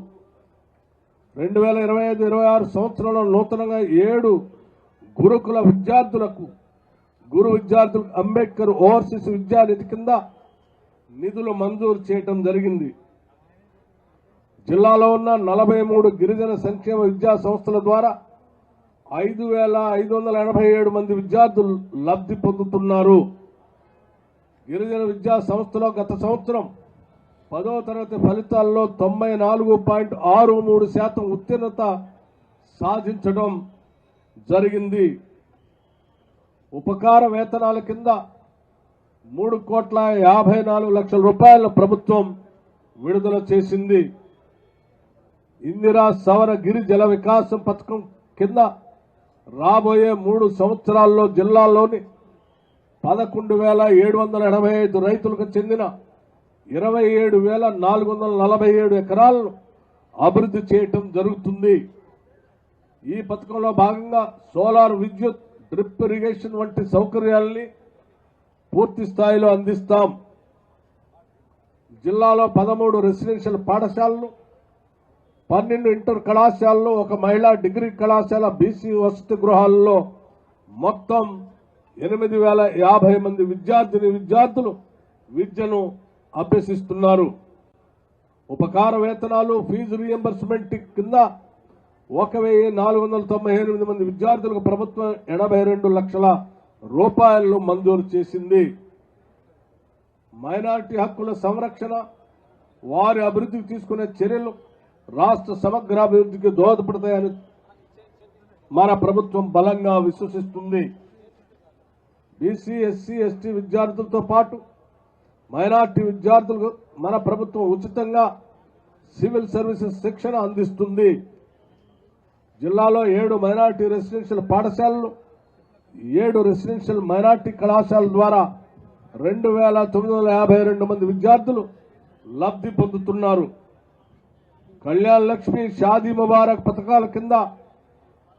2025-26 సంవత్సరంలో నూతనంగా 7 గురుకుల విద్యార్థులకు అంబేద్కర్ ఓవర్సీస్ విద్యానిధి కింద నిధులు మంజూరు చేయటం జరిగింది. జిల్లాలో ఉన్న 43 గిరిజన సంక్షేమ విద్యా సంస్థల ద్వారా 5,587 మంది విద్యార్థులు లబ్ధి పొందుతున్నారు. గిరిజన విద్యా సంస్థలో గత సంవత్సరం 10వ తరగతి ఫలితాల్లో 94.63% ఉత్తీర్ణత సాధించడం జరిగింది. ఉపకార వేతనాల కింద ₹3,54,00,000 ప్రభుత్వం విడుదల చేసింది. ఇందిరా సవర గిరి జల వికాసం పథకం కింద రాబోయే 3 సంవత్సరాల్లో జిల్లాలోని 11,785 రైతులకు చెందిన 27,447 ఎకరాలను అభివృద్ధి చేయటం జరుగుతుంది. ఈ పథకంలో భాగంగా సోలార్ విద్యుత్, డ్రిప్ ఇరిగేషన్ వంటి సౌకర్యాలని పూర్తి స్థాయిలో అందిస్తాం. జిల్లాలో 13 రెసిడెన్షియల్ పాఠశాలలు, 12 ఇంటర్ కళాశాలలు, 1 మహిళా డిగ్రీ కళాశాల, బీసీ వసతి గృహాల్లో మొత్తం 8,050 మంది విద్యార్థులు విద్యను అభ్యసిస్తున్నారు. ఉపకార వేతనాలు, ఫీజు రీఎంబర్స్మెంట్ కింద 1,498 మంది విద్యార్థులకు ప్రభుత్వం 82 లక్షల రూపాయలను మంజూరు చేసింది. మైనారిటీ హక్కుల సంరక్షణ, వారి అభివృద్ధికి తీసుకునే చర్యలు రాష్ట్ర సమగ్రాభివృద్ధికి దోహదపడతాయని మన ప్రభుత్వం బలంగా విశ్వసిస్తుంది. బీసీ, ఎస్సీ, ఎస్టీ విద్యార్థులతో పాటు మైనారిటీ విద్యార్థులకు మన ప్రభుత్వం ఉచితంగా సివిల్ సర్వీసెస్ శిక్షణ అందిస్తుంది. జిల్లాలో 7 మైనారిటీ రెసిడెన్షియల్ పాఠశాలలు, 7 రెసిడెన్షియల్ మైనారిటీ కళాశాలల ద్వారా 2,952 మంది విద్యార్థులు లబ్ధి పొందుతున్నారు. కళ్యాణ్ లక్ష్మి, షాదీ ముబారక్ పథకాల కింద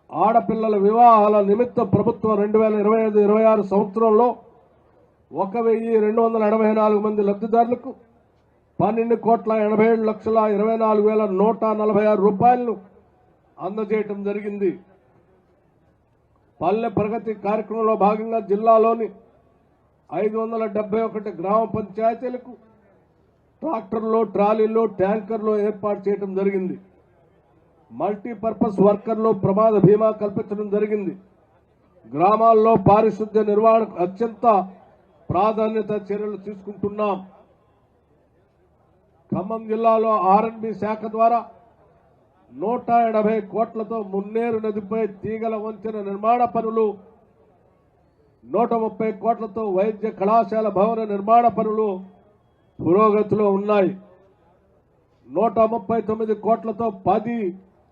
ఆడపిల్లల వివాహాల నిమిత్తం ప్రభుత్వం 2025-26 సంవత్సరంలో 1,284 మంది లబ్ధిదారులకు 12,87,24,146 రూపాయలను అందజేయటం జరిగింది. పల్లె ప్రగతి కార్యక్రమంలో భాగంగా జిల్లాలోని 571 గ్రామ పంచాయతీలకు ట్రాక్టర్లు, ట్రాలీలు, ట్యాంకర్లు ఏర్పాటు చేయడం జరిగింది. మల్టీపర్పస్ వర్కర్లు ప్రమాద బీమా కల్పించడం జరిగింది. గ్రామాల్లో పారిశుద్ధ్య నిర్వహణకు అత్యంత ప్రాధాన్యత చర్యలు తీసుకుంటున్నాం. ఖమ్మం జిల్లాలో ఆర్ఎండ్బి శాఖ ద్వారా 180 కోట్లతో మున్నేరు నదిపై తీగల వంతెన నిర్మాణ పనులు, 130 కోట్లతో వైద్య కళాశాల భవన నిర్మాణ పనులు పురోగతిలో ఉన్నాయి. 139 కోట్లతో 10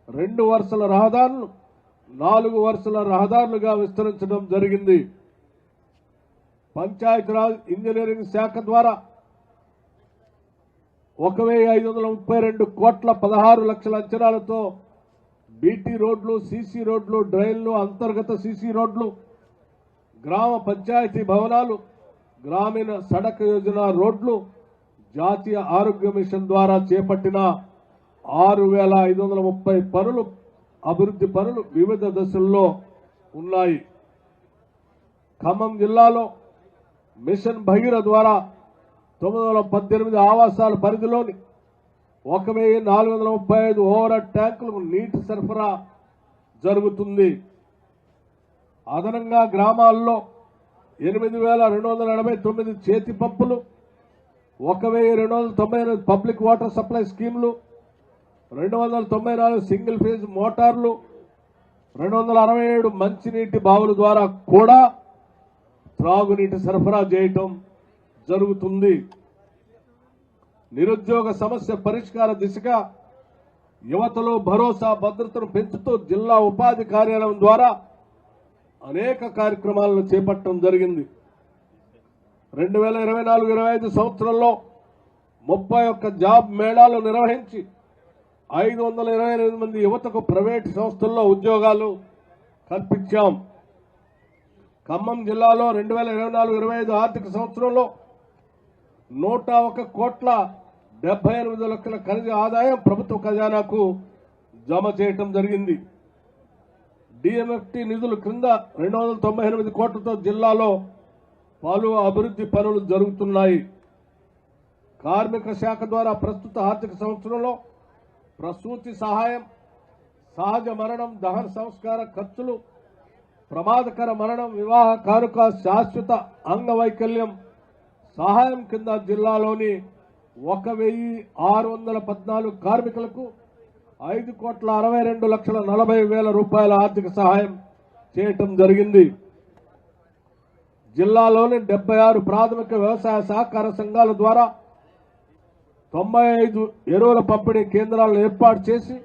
2 వరుసల రహదారులు 4 వరుసల రహదారులుగా విస్తరించడం జరిగింది. పంచాయతీరాజ్ ఇంజనీరింగ్ శాఖ ద్వారా 1532 కోట్ల 16 లక్షల అంచనాలతో బీటీ రోడ్లు, సీసీ రోడ్లు, డ్రైన్లు, అంతర్గత సీసీ రోడ్లు, గ్రామ పంచాయతీ భవనాలు, గ్రామీణ సడక్ యోజన రోడ్లు, జాతీయ ఆరోగ్య మిషన్ ద్వారా చేపట్టిన 6530 పనులు, అభివృద్ధి పనులు వివిధ దశల్లో ఉన్నాయి. ఖమ్మం జిల్లాలో మిషన్ భగీరథ ద్వారా 918 ఆవాసాల పరిధిలోని 1435 ఓవర్ ట్యాంకులకు నీటి సరఫరా జరుగుతుంది. అదనంగా గ్రామాల్లో 8289 చేతి పంపులు, 1298 పబ్లిక్ వాటర్ సప్లై స్కీములు, 294 సింగిల్ ఫేజ్ మోటార్లు, 267 మంచినీటి బావుల ద్వారా కూడా త్రాగునీటి సరఫరా చేయటం జరుగుతుంది. నిరుద్యోగ సమస్య పరిష్కార దిశగా యువతలో భరోసా భద్రతను పెంచుతూ జిల్లా ఉపాధి కార్యాలయం ద్వారా అనేక కార్యక్రమాలను చేపట్టడం జరిగింది. 2024-25 సంవత్సరంలో 31 జాబ్ మేళాలు నిర్వహించి 528 మంది యువతకు ప్రైవేటు సంస్థల్లో ఉద్యోగాలు కల్పించాం. ఖమ్మం జిల్లాలో 2024-25 ఆర్థిక సంవత్సరంలో 101 కోట్ల 78 లక్షల ఖనిజ ఆదాయం ప్రభుత్వ ఖజానాకు జమ చేయటం జరిగింది. డిఎంఎఫ్టి నిధుల క్రింద 298 కోట్లతో జిల్లాలో పలు అభివృద్ధి పనులు జరుగుతున్నాయి. కార్మిక శాఖ ద్వారా ప్రస్తుత ఆర్థిక సంవత్సరంలో ప్రసూతి సహాయం, సహజ మరణం, దహన సంస్కార ఖర్చులు, ప్రమాదకర మరణం, వివాహ కానుక, శాశ్వత అంగవైకల్యం సహాయం కింద జిల్లాలోని 1614 కార్మికులకు 5,62,40,000 రూపాయల ఆర్థిక సహాయం చేయటం జరిగింది. జిల్లాలోని 76 ప్రాథమిక వ్యవసాయ సహకార సంఘాల ద్వారా 95 ఎరువుల పంపిణీ కేంద్రాలను ఏర్పాటు చేసి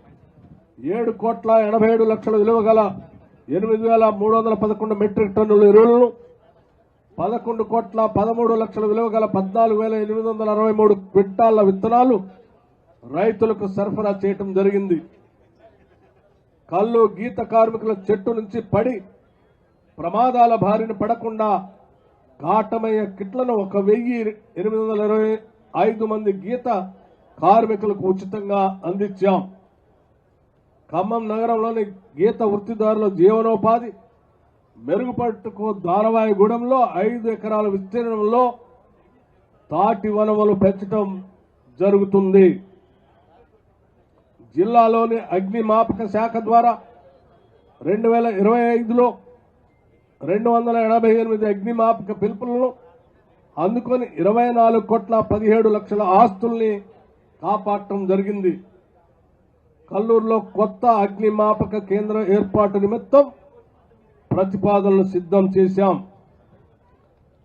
7,87,00,000 విలువ గల 8,311 మెట్రిక్ టన్నుల ఎరువులను, 11,13,00,000 విలువ గల 14,863 క్వింటాళ్ల విత్తనాలు రైతులకు సరఫరా చేయటం జరిగింది. కల్లు గీత కార్మికుల చెట్టు నుంచి పడి ప్రమాదాల బారిన పడకుండా కాటమయ్య కిట్లను 1,825 మంది గీత కార్మికులకు ఉచితంగా అందించాం. ఖమ్మం నగరంలోని గీత వృత్తిదారుల జీవనోపాధి మెరుగుపట్టుకు దారవాయిగూడెంలో 5 ఎకరాల విస్తీర్ణంలో తాటి వనములు పెంచడం జరుగుతుంది. జిల్లాలోని అగ్నిమాపక శాఖ ద్వారా 2025లో 288 అగ్నిమాపక పిలుపులను అందుకొని 24,17,00,000 ఆస్తుల్ని కాపాడటం జరిగింది. కల్లూరులో కొత్త అగ్నిమాపక కేంద్రం ఏర్పాటు నిమిత్తం ప్రతిపాదనలు సిద్ధం చేశాం.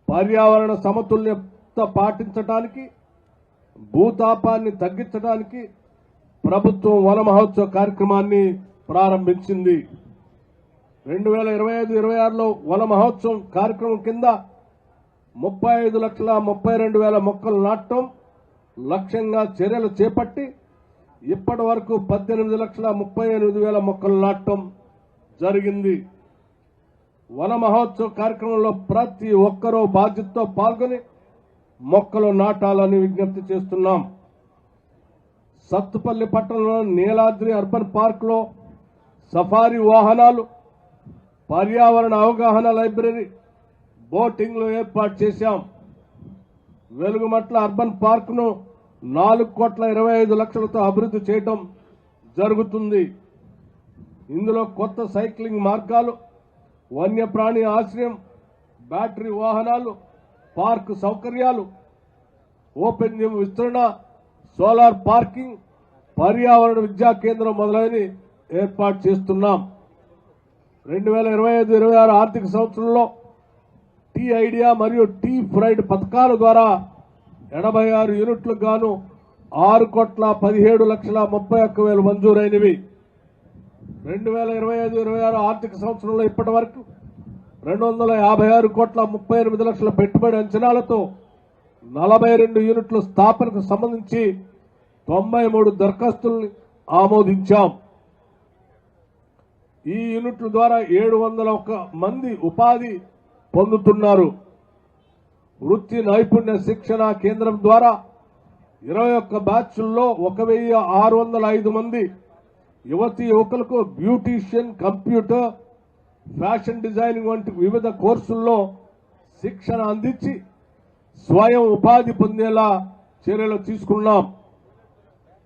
పర్యావరణ సమతుల్యత పాటించడానికి, భూతాపాన్ని తగ్గించడానికి ప్రభుత్వం వన మహోత్సవ కార్యక్రమాన్ని ప్రారంభించింది. 2025-26లో వన మహోత్సవం కార్యక్రమం కింద 35,32,000 మొక్కలు నాటడం లక్ష్యంగా చర్యలు చేపట్టి ఇప్పటి వరకు 18,38,000 మొక్కలు నాటడం జరిగింది. వన మహోత్సవ కార్యక్రమంలో ప్రతి ఒక్కరూ బాధ్యతతో పాల్గొని మొక్కలు నాటాలని విజ్ఞప్తి చేస్తున్నాం. సత్తుపల్లి పట్టణంలో నీలాద్రి అర్బన్ పార్క్ లో సఫారీ వాహనాలు, పర్యావరణ అవగాహన లైబ్రరీ, బోటింగ్ లో ఏర్పాటు చేశాం. వెలుగుమట్ల అర్బన్ పార్క్ ను 4,25,00,000తో అభివృద్ధి చేయడం జరుగుతుంది. ఇందులో కొత్త సైక్లింగ్ మార్గాలు, వన్యప్రాణి ఆశ్రయం, బ్యాటరీ వాహనాలు, పార్క్ సౌకర్యాలు, ఓపెన్ జిమ్ విస్తరణ, సోలార్ పార్కింగ్, పర్యావరణ విద్యా కేంద్రం మొదలైనవి ఏర్పాటు చేస్తున్నాం. 2025-26 ఆర్థిక సంవత్సరంలో టీ ఐడియా మరియు టీ ఫ్రైడ్ పథకాల ద్వారా 86 యూనిట్లకు గాను 6,17,31,000 మంజూరైనవి. 2025-26 ఆర్థిక సంవత్సరంలో ఇప్పటి వరకు 256,38,00,000 పెట్టుబడి అంచనాలతో 42 యూనిట్ల స్థాపనకు సంబంధించి 93 దరఖాస్తుల్ని ఆమోదించాం. ఈ యూనిట్ల ద్వారా 701 మంది ఉపాధి పొందుతున్నారు. వృత్తి నైపుణ్య శిక్షణ కేంద్రం ద్వారా 21 బ్యాచ్ల్లో 1,605 మంది యువతీ యువకులకు బ్యూటీషియన్, కంప్యూటర్, ఫ్యాషన్ డిజైనింగ్ వంటి వివిధ కోర్సుల్లో శిక్షణ అందించి స్వయం ఉపాధి పొందేలా చర్యలు తీసుకున్నాం.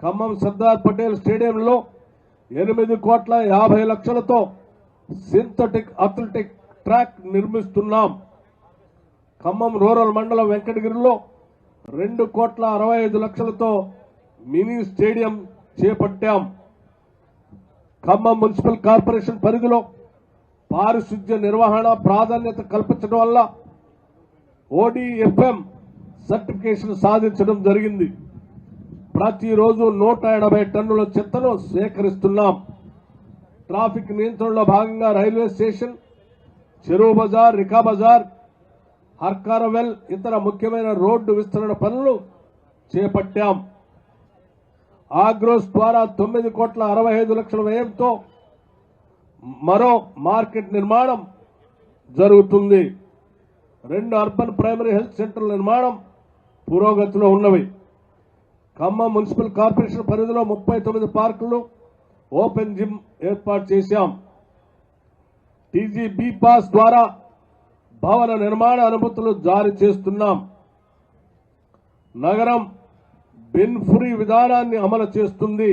ఖమ్మం సర్దార్ పటేల్ స్టేడియంలో 8,50,00,000తో సింథటిక్ అథ్లెటిక్ ట్రాక్ నిర్మిస్తున్నాం. ఖమ్మం రూరల్ మండలం వెంకటగిరిలో 2,65,00,000తో మినీ స్టేడియం చేపట్టాం. ఖమ్మం మున్సిపల్ కార్పొరేషన్ పరిధిలో పారిశుద్ధ్య నిర్వహణ ప్రాధాన్యత కల్పించడం వల్ల ODFM సర్టిఫికేషన్ సాధించడం జరిగింది. ప్రతిరోజు 180 టన్నుల చెత్తను సేకరిస్తున్నాం. ట్రాఫిక్ నియంత్రణలో భాగంగా రైల్వే స్టేషన్, చెరువు బజార్, రికా బజార్, హర్కారవెల్ ఇతర ముఖ్యమైన రోడ్డు విస్తరణ పనులు చేపట్టాం. ఆగ్రోస్ ద్వారా 9,65,00,000 వ్యయంతో మరో మార్కెట్ నిర్మాణం జరుగుతుంది. 2 అర్బన్ ప్రైమరీ హెల్త్ సెంటర్ల నిర్మాణం పురోగతిలో ఉన్నవి. ఖమ్మం మున్సిపల్ కార్పొరేషన్ పరిధిలో 39 పార్కులు, ఓపెన్ జిమ్ ఏర్పాటు చేశాం. TGB పాస్ ద్వారా భవన నిర్మాణ అనుమతులు జారీ చేస్తున్నాం. నగరం బిన్ ఫ్రీ విధానాన్ని అమలు చేస్తుంది.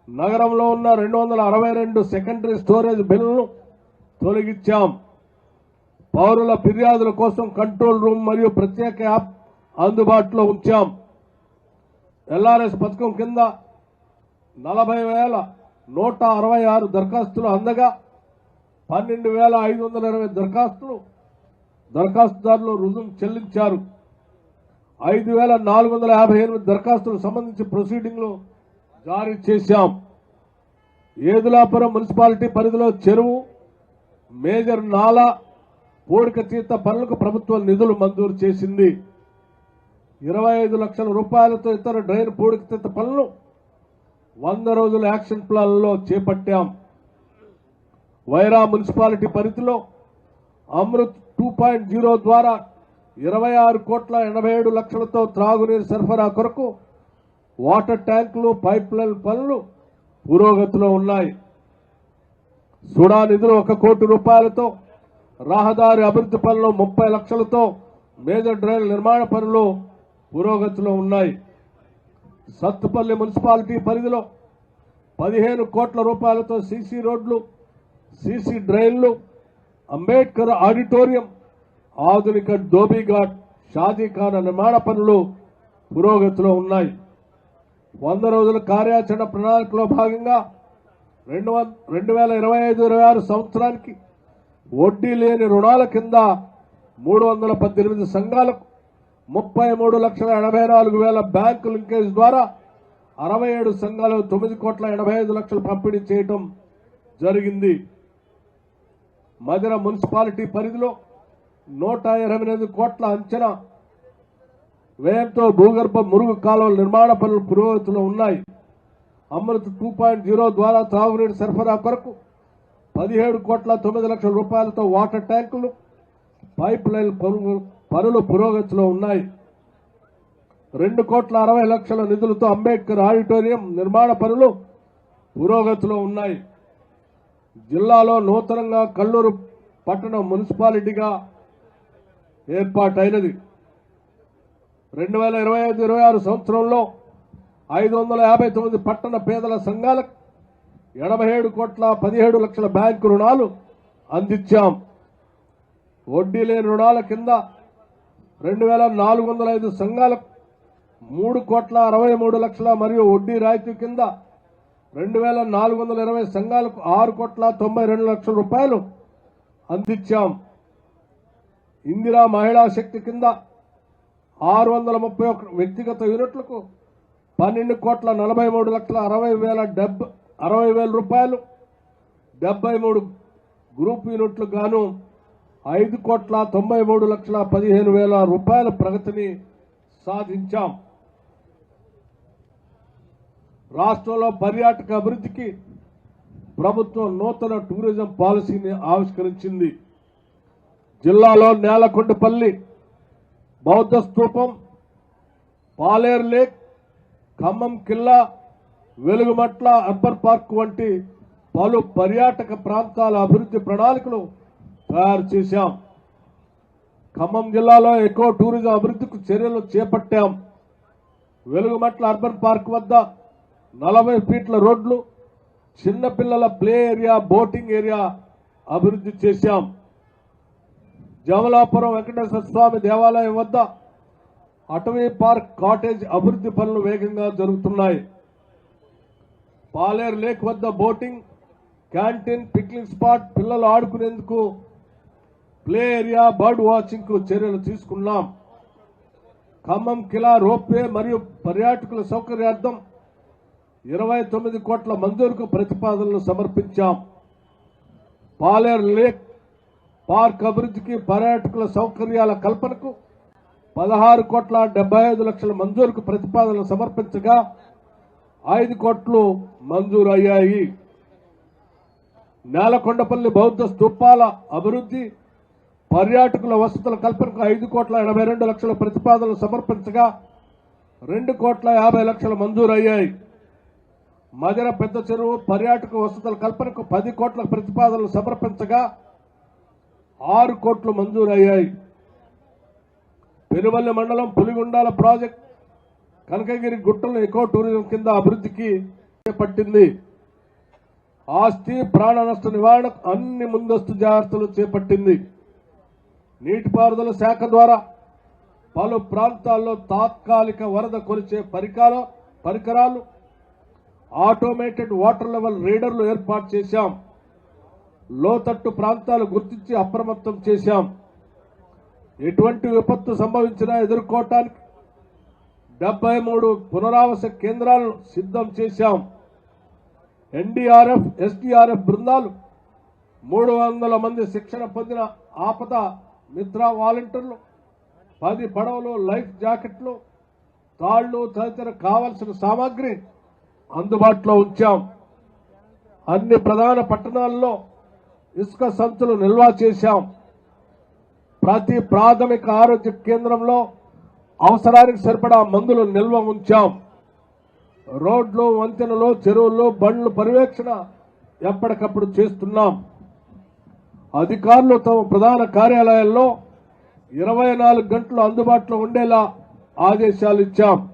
నగరంలో ఉన్న 262 సెకండరీ స్టోరేజ్ బిల్లులను తొలగించాం. పౌరుల ఫిర్యాదుల కోసం కంట్రోల్ రూమ్ మరియు ప్రత్యేక యాప్ అందుబాటులో ఉంచాం. LRS పథకం కింద 40,166 దరఖాస్తులు అందగా 12,520 దరఖాస్తుదారులు రుజువు చెల్లించారు. 5,458 దరఖాస్తులకు సంబంధించి ప్రొసీడింగ్లు జారీ చేశాం. ఏదులాపురం మున్సిపాలిటీ పరిధిలో చెరువు, మేజర్ నాలా పూడికతీత పనులకు ప్రభుత్వం నిధులు మంజూరు చేసింది. 25 లక్షల రూపాయలతో ఇతర డ్రైన్ పూడికతీత పనులు 100 రోజుల యాక్షన్ ప్లాన్లో చేపట్టాం. వైరా మున్సిపాలిటీ పరిధిలో అమృత్ 2.0 ద్వారా 26,87,00,000తో త్రాగునీరు సరఫరా కొరకు వాటర్ ట్యాంకులు, పైప్ లైన్ పనులు పురోగతిలో ఉన్నాయి. సుడా నిధులు 1 కోటి రూపాయలతో రహదారి అభివృద్ధి పనులు 30 లక్షలతో మేజర్ డ్రైన్ నిర్మాణ పనులు పురోగతిలో ఉన్నాయి. సత్తుపల్లి మున్సిపాలిటీ పరిధిలో 15 కోట్ల రూపాయలతో సీసీ రోడ్లు, సీసీ డ్రైన్లు, అంబేద్కర్ ఆడిటోరియం, ఆధునిక ధోబీఘాట్, షాదీఖానా నిర్మాణ పనులు పురోగతిలో ఉన్నాయి. 100 రోజుల కార్యాచరణ ప్రణాళికలో భాగంగా 2025-26 సంవత్సరానికి వడ్డీ లేని రుణాల కింద 318 సంఘాలకు 33,84,000 బ్యాంకు లింకేజ్ ద్వారా 67 సంఘాలు 9,85,00,000 పంపిణీ చేయడం జరిగింది. మధిర మున్సిపాలిటీ పరిధిలో 128 కోట్ల అంచనా వ్యయంతో భూగర్భ మురుగు కాలువల నిర్మాణ పనులు పురోగతిలో ఉన్నాయి. అమృత్ 2.0 ద్వారా త్రాగునీటి సరఫరా కొరకు 17,09,00,000 రూపాయలతో వాటర్ ట్యాంకులు, పైప్ లైన్ పనులు పురోగతిలో ఉన్నాయి. 2,60,00,000 నిధులతో అంబేద్కర్ ఆడిటోరియం నిర్మాణ పనులు పురోగతిలో ఉన్నాయి. జిల్లాలో నూతనంగా కల్లూరు పట్టణ మున్సిపాలిటీగా ఏర్పాటైనది. 2025-26 సంవత్సరంలో 559 పట్టణ పేదల సంఘాలకు 87,17,00,000 బ్యాంకు రుణాలు అందించాం. వడ్డీ లేని రుణాల కింద 2405 సంఘాలకు 3,63,00,000 మరియు వడ్డీ రాయితీ కింద 2420 సంఘాలకు 6,92,00,000 రూపాయలు అందించాం. ఇందిరా మహిళా శక్తి కింద 631 వ్యక్తిగత యూనిట్లకు 12,43,60,000 రూపాయలు, 73 గ్రూప్ యూనిట్లకు గాను 5,93,15,000 రూపాయల ప్రగతిని సాధించాం. రాష్ట్రంలో పర్యాటక అభివృద్ధికి ప్రభుత్వం నూతన టూరిజం పాలసీని ఆవిష్కరించింది. జిల్లాలో నేలకొండపల్లి బౌద్ధ స్తూపం, పాలేరు లేక్, ఖమ్మం కిల్లా, వెలుగుమట్ల అర్బన్ పార్క్ వంటి పలు పర్యాటక ప్రాంతాల అభివృద్ధి ప్రణాళికలు తయారు చేశాం. ఖమ్మం జిల్లాలో ఎకో టూరిజం అభివృద్ధికి చర్యలు చేపట్టాం. వెలుగుమట్ల అర్బన్ పార్క్ వద్ద 40 ఫీట్ల రోడ్లు, చిన్నపిల్లల ప్లే ఏరియా, బోటింగ్ ఏరియా అభివృద్ధి చేశాం. జమలాపురం వెంకటేశ్వర స్వామి దేవాలయం వద్ద అటవీ పార్క్, కాటేజ్ అభివృద్ధి పనులు వేగంగా జరుగుతున్నాయి. పాలేరు లేక్ వద్ద బోటింగ్, క్యాంటీన్, పిక్నిక్ స్పాట్, పిల్లలు ఆడుకునేందుకు ప్లే ఏరియా, బర్డ్ వాచింగ్ కు చర్యలు తీసుకున్నాం. ఖమ్మం కిలా రోప్వే మరియు పర్యాటకుల సౌకర్యార్థం 29 కోట్ల మంజూరుకు ప్రతిపాదనలు సమర్పించాం. పాలేరు లేక్ పార్క్ అభివృద్ధికి, పర్యాటకుల సౌకర్యాల కల్పనకు 16,75,00,000 మంజూరుకు ప్రతిపాదనలు సమర్పించగా 5 కోట్లు మంజూరు అయ్యాయి. నేలకొండపల్లి బౌద్ధ స్తూపాల అభివృద్ధి, పర్యాటకుల వసతుల కల్పనకు 5,82,00,000 ప్రతిపాదనలు సమర్పించగా 2,50,00,000 మంజూరు అయ్యాయి. మజర పెద్ద చెరువు పర్యాటక వసతుల కల్పనకు 10 కోట్ల ప్రతిపాదనలు సమర్పించగా 6 కోట్లు మంజూరు అయ్యాయి. పెనుమల్లి మండలం పులిగుండాల ప్రాజెక్ట్ కనకగిరి గుట్టలను ఎకో టూరిజం కింద అభివృద్ధికి చేపట్టింది. ఆస్తి ప్రాణ నష్ట నివారణకు అన్ని ముందస్తు జాగ్రత్తలు చేపట్టింది. నీటిపారుదల శాఖ ద్వారా పలు ప్రాంతాల్లో తాత్కాలిక వరద కొలిచే పరికరాలు, ఆటోమేటెడ్ వాటర్ లెవెల్ రీడర్లు ఏర్పాటు చేశాం. లోతట్టు ప్రాంతాలు గుర్తించి అప్రమత్తం చేశాం. ఎటువంటి విపత్తు సంభవించినా ఎదుర్కోవటానికి 73 పునరావాస కేంద్రాలను సిద్ధం చేశాం. ఎన్డీఆర్ఎఫ్, ఎస్డీఆర్ఎఫ్ బృందాలు, 300 మంది శిక్షణ పొందిన ఆపద మిత్ర వాలంటీర్లు, 10 పడవలు, లైఫ్ జాకెట్లు, తాళ్లు తదితర కావాల్సిన సామాగ్రి అందుబాటులో ఉంచాం. అన్ని ప్రధాన పట్టణాల్లో ఇసుక సంచులు నిల్వ చేశాం. ప్రతి ప్రాథమిక ఆరోగ్య కేంద్రంలో అవసరానికి సరిపడా మందులు నిల్వ ఉంచాం. రోడ్లు, వంతెనలు, చెరువులు, బండ్లు పర్యవేక్షణ ఎప్పటికప్పుడు చేస్తున్నాం. అధికారులు తమ ప్రధాన కార్యాలయాల్లో 24 గంటలు అందుబాటులో ఉండేలా ఆదేశాలు ఇచ్చాం.